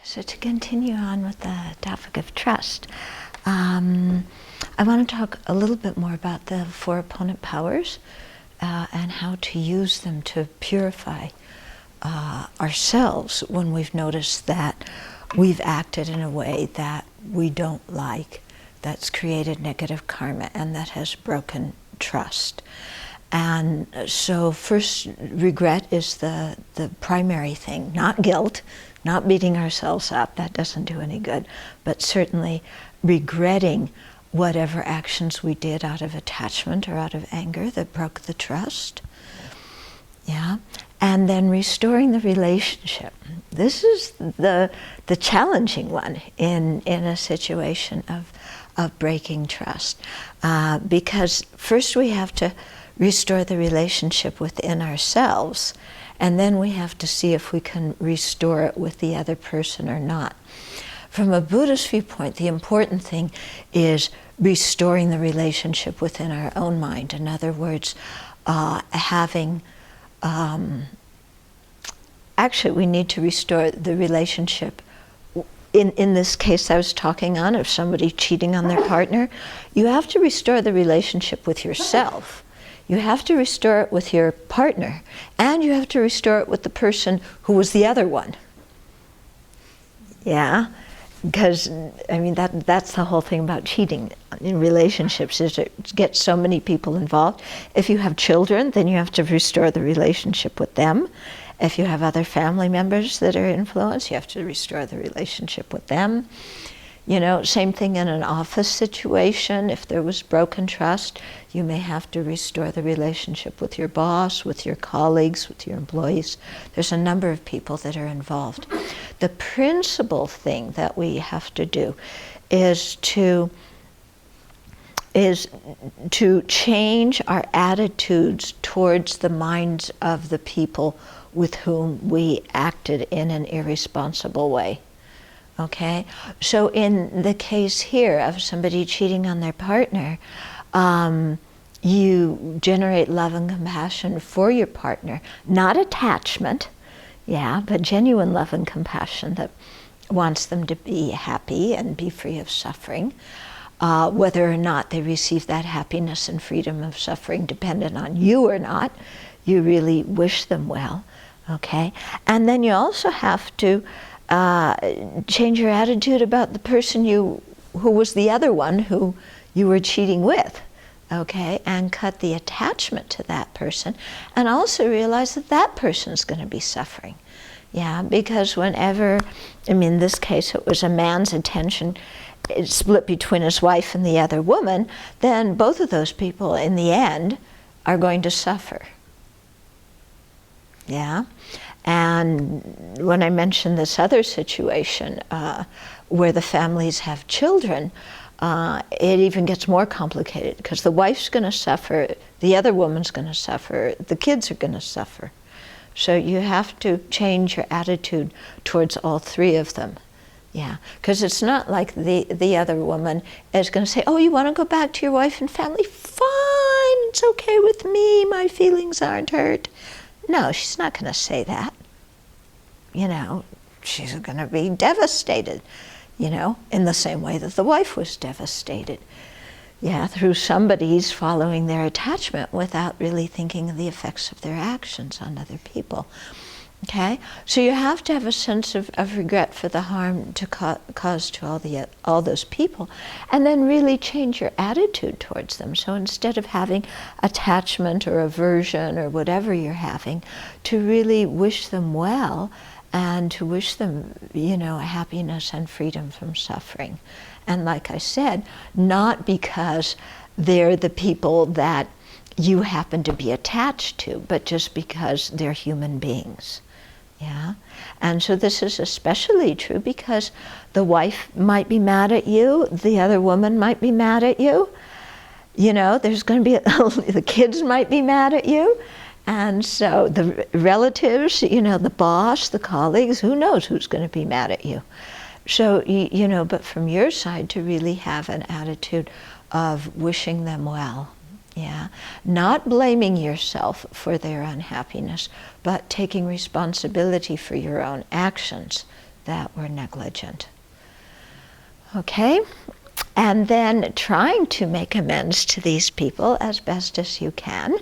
So to continue on with the topic of trust, I want to talk a little bit more about the four opponent powers and how to use them to purify ourselves when we've noticed that we've acted in a way that we don't like, that's created negative karma, and that has broken trust. And so first, regret is the primary thing, not guilt, not beating ourselves up, that doesn't do any good, but certainly regretting whatever actions we did out of attachment or out of anger that broke the trust. Yeah, and then restoring the relationship. This is the challenging one in a situation of breaking trust, because first we have to restore the relationship within ourselves, and then we have to see if we can restore it with the other person or not. From a Buddhist viewpoint, the important thing is restoring the relationship within our own mind. In other words, having actually, we need to restore the relationship. In this case I was talking on, of somebody cheating on their partner, you have to restore the relationship with yourself. You have to restore it with your partner, and you have to restore it with the person who was the other one. Yeah? Because, I mean, that's the whole thing about cheating in relationships, is it gets so many people involved. If you have children, then you have to restore the relationship with them. If you have other family members that are influenced, you have to restore the relationship with them. You know, same thing in an office situation. If there was broken trust, you may have to restore the relationship with your boss, with your colleagues, with your employees. There's a number of people that are involved. The principal thing that we have to do is to change our attitudes towards the minds of the people with whom we acted in an irresponsible way. Okay, so in the case here of somebody cheating on their partner, you generate love and compassion for your partner, not attachment, yeah, but genuine love and compassion that wants them to be happy and be free of suffering. Whether or not they receive that happiness and freedom of suffering dependent on you or not, you really wish them well, okay? And then you also have to change your attitude about the person who was the other one who you were cheating with, okay, and cut the attachment to that person, and also realize that that person's going to be suffering, yeah, because whenever, I mean, in this case it was a man's attention split between his wife and the other woman, then both of those people in the end are going to suffer, yeah. And when I mentioned this other situation where the families have children, it even gets more complicated, because the wife's going to suffer, the other woman's going to suffer, the kids are going to suffer. So you have to change your attitude towards all three of them. Yeah, because it's not like the other woman is going to say, oh, you want to go back to your wife and family? Fine, it's okay with me, my feelings aren't hurt. No, she's not going to say that. You know, she's going to be devastated, you know, in the same way that the wife was devastated. Yeah, through somebody's following their attachment without really thinking of the effects of their actions on other people. Okay, so you have to have a sense of regret for the harm to cause to all those people, and then really change your attitude towards them. So instead of having attachment or aversion or whatever you're having, to really wish them well and to wish them, you know, happiness and freedom from suffering. And like I said, not because they're the people that you happen to be attached to, but just because they're human beings. Yeah, and so this is especially true because the wife might be mad at you, the other woman might be mad at you, you know, there's going to be, the kids might be mad at you, and so the relatives, you know, the boss, the colleagues, who knows who's going to be mad at you. So, you know, but from your side to really have an attitude of wishing them well. Yeah, not blaming yourself for their unhappiness, but taking responsibility for your own actions that were negligent. Okay? And then trying to make amends to these people as best as you can.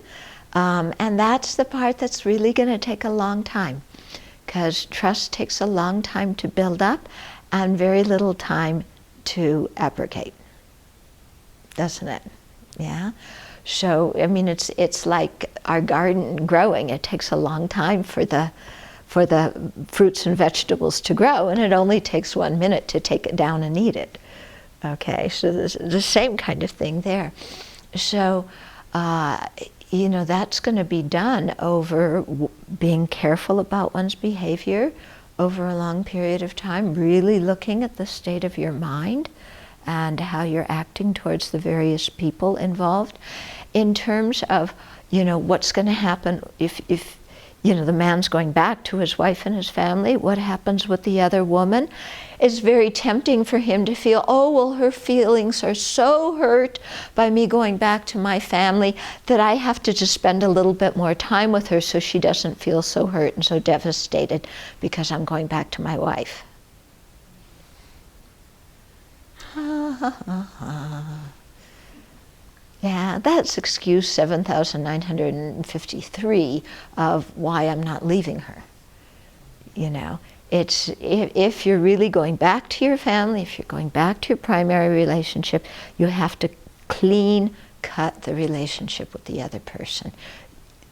And that's the part that's really going to take a long time, because trust takes a long time to build up and very little time to abrogate, doesn't it? Yeah. So, I mean, it's like our garden growing. It takes a long time for the fruits and vegetables to grow, and it only takes 1 minute to take it down and eat it. Okay, so there's the same kind of thing there. So, that's going to be done over being careful about one's behavior over a long period of time, really looking at the state of your mind and how you're acting towards the various people involved, in terms of, what's going to happen if the man's going back to his wife and his family. What happens with the other woman? It's very tempting for him to feel, oh, well, her feelings are so hurt by me going back to my family that I have to just spend a little bit more time with her so she doesn't feel so hurt and so devastated because I'm going back to my wife. Yeah, that's excuse 7,953 of why I'm not leaving her. It's if you're really going back to your family, if you're going back to your primary relationship, you have to clean cut the relationship with the other person.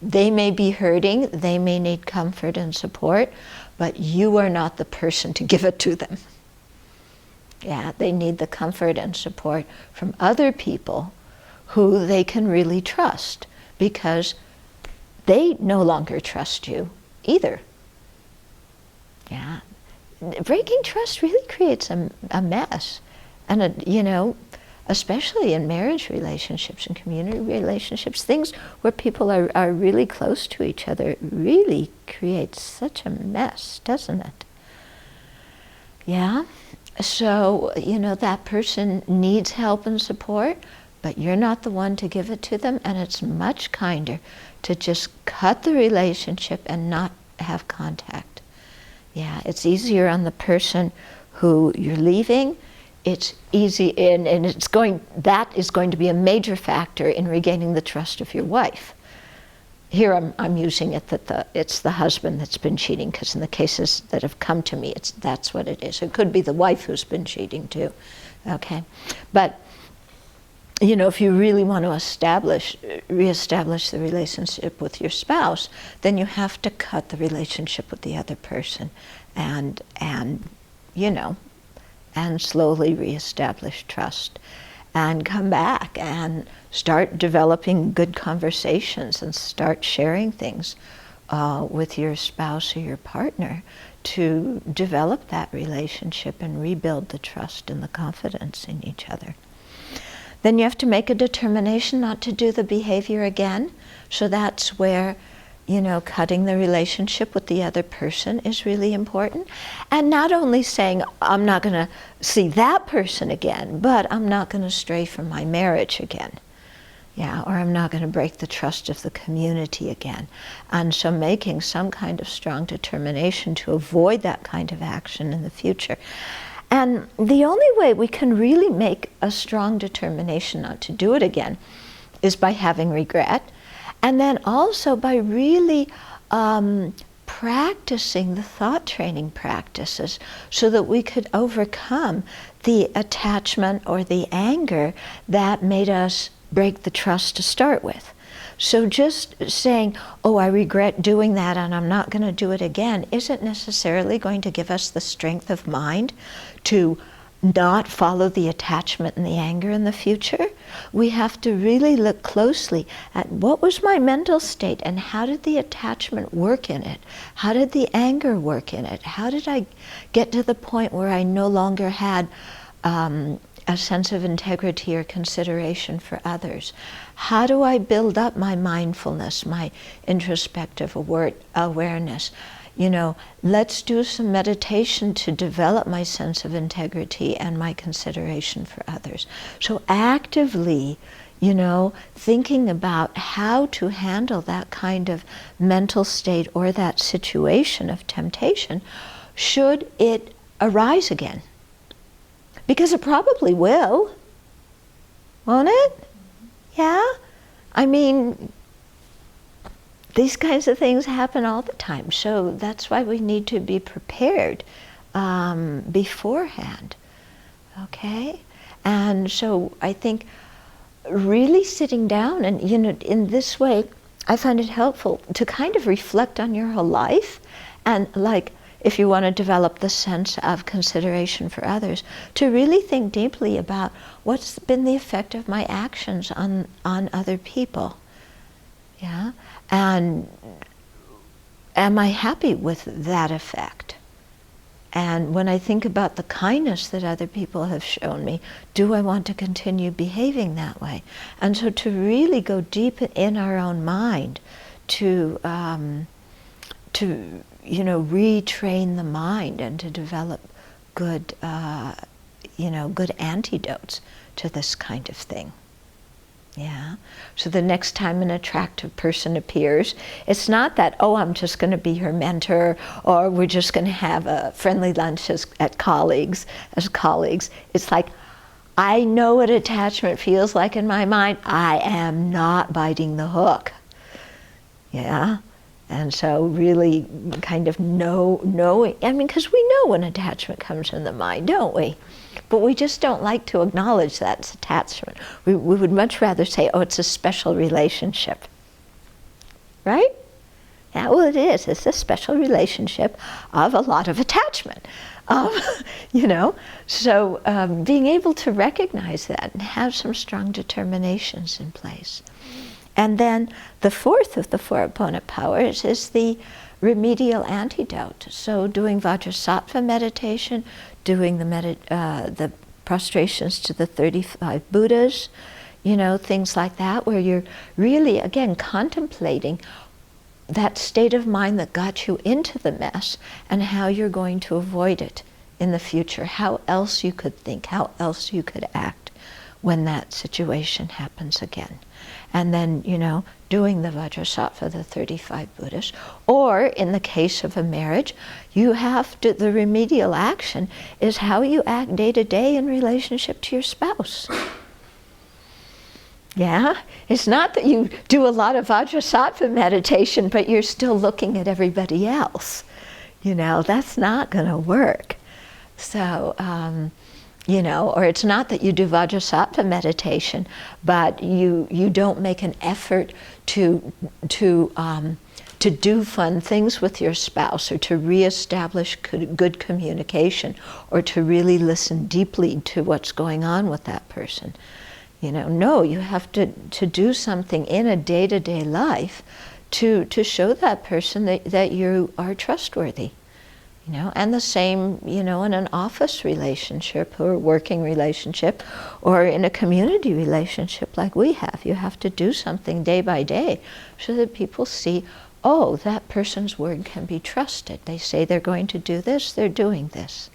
They may be hurting, they may need comfort and support, but you are not the person to give it to them. Yeah, they need the comfort and support from other people who they can really trust, because they no longer trust you either. Yeah, breaking trust really creates a mess, and especially in marriage relationships and community relationships, things where people are really close to each other, really creates such a mess, doesn't it? Yeah. So, that person needs help and support, but you're not the one to give it to them, and it's much kinder to just cut the relationship and not have contact. Yeah, it's easier on the person who you're leaving. It's easy, and that is going to be a major factor in regaining the trust of your wife. Here I'm using it that it's the husband that's been cheating, because in the cases that have come to me, that's what it is. It could be the wife who's been cheating too. Okay, but if you really want to reestablish the relationship with your spouse, then you have to cut the relationship with the other person, and slowly reestablish trust, and come back and start developing good conversations and start sharing things with your spouse or your partner to develop that relationship and rebuild the trust and the confidence in each other. Then you have to make a determination not to do the behavior again. So that's where, cutting the relationship with the other person is really important. And not only saying, I'm not going to see that person again, but I'm not going to stray from my marriage again. Yeah, or I'm not going to break the trust of the community again. And so making some kind of strong determination to avoid that kind of action in the future. And the only way we can really make a strong determination not to do it again is by having regret, and then also by really practicing the thought training practices so that we could overcome the attachment or the anger that made us break the trust to start with. So just saying, oh, I regret doing that and I'm not going to do it again, isn't necessarily going to give us the strength of mind to not follow the attachment and the anger in the future. We have to really look closely at what was my mental state and how did the attachment work in it? How did the anger work in it? How did I get to the point where I no longer had a sense of integrity or consideration for others? How do I build up my mindfulness, my introspective awareness? Let's do some meditation to develop my sense of integrity and my consideration for others. So actively, thinking about how to handle that kind of mental state or that situation of temptation, should it arise again. Because it probably will, won't it? Yeah? I mean, these kinds of things happen all the time, so that's why we need to be prepared beforehand, okay? And so I think really sitting down and, in this way, I find it helpful to kind of reflect on your whole life, and like, if you want to develop the sense of consideration for others, to really think deeply about what's been the effect of my actions on other people. Yeah? And am I happy with that effect? And when I think about the kindness that other people have shown me, do I want to continue behaving that way? And so to really go deep in our own mind, to retrain the mind and to develop good, good antidotes to this kind of thing. Yeah. So the next time an attractive person appears, it's not that, oh, I'm just going to be her mentor, or we're just going to have a friendly lunch as colleagues. It's like, I know what attachment feels like in my mind. I am not biting the hook. Yeah. And so really kind of knowing, because we know when attachment comes in the mind, don't we? But we just don't like to acknowledge that it's attachment. We would much rather say, oh, it's a special relationship. Right? Yeah, well, it is. It's a special relationship of a lot of attachment. So being able to recognize that and have some strong determinations in place. And then the fourth of the four opponent powers is the remedial antidote. So doing Vajrasattva meditation, doing the prostrations to the 35 Buddhas, things like that, where you're really, again, contemplating that state of mind that got you into the mess and how you're going to avoid it in the future, how else you could think, how else you could act when that situation happens again. And then, doing the Vajrasattva, the 35 Buddhas, or in the case of a marriage, you have to, the remedial action is how you act day to day in relationship to your spouse. Yeah? It's not that you do a lot of Vajrasattva meditation, but you're still looking at everybody else. That's not going to work. So, or it's not that you do Vajrasattva meditation, but you don't make an effort to do fun things with your spouse, or to reestablish good communication, or to really listen deeply to what's going on with that person. No, you have to do something in a day-to-day life to show that person that you are trustworthy. And the same, in an office relationship or working relationship or in a community relationship like we have. You have to do something day by day so that people see, oh, that person's word can be trusted. They say they're going to do this, they're doing this.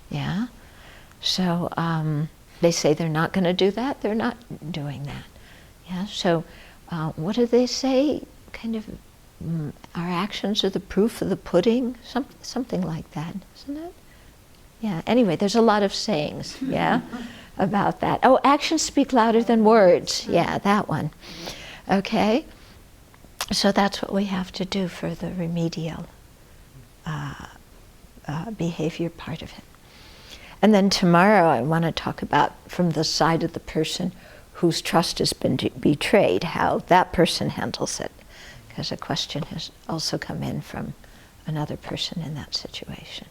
Yeah? So they say they're not going to do that, they're not doing that. Yeah? So what do they say? Kind of, our actions are the proof of the pudding, something like that, isn't it? Yeah, anyway, there's a lot of sayings, yeah, about that. Oh, actions speak louder than words. Yeah, that one. Okay, so that's what we have to do for the remedial behavior part of it. And then tomorrow I want to talk about, from the side of the person whose trust has been betrayed, how that person handles it. Because a question has also come in from another person in that situation.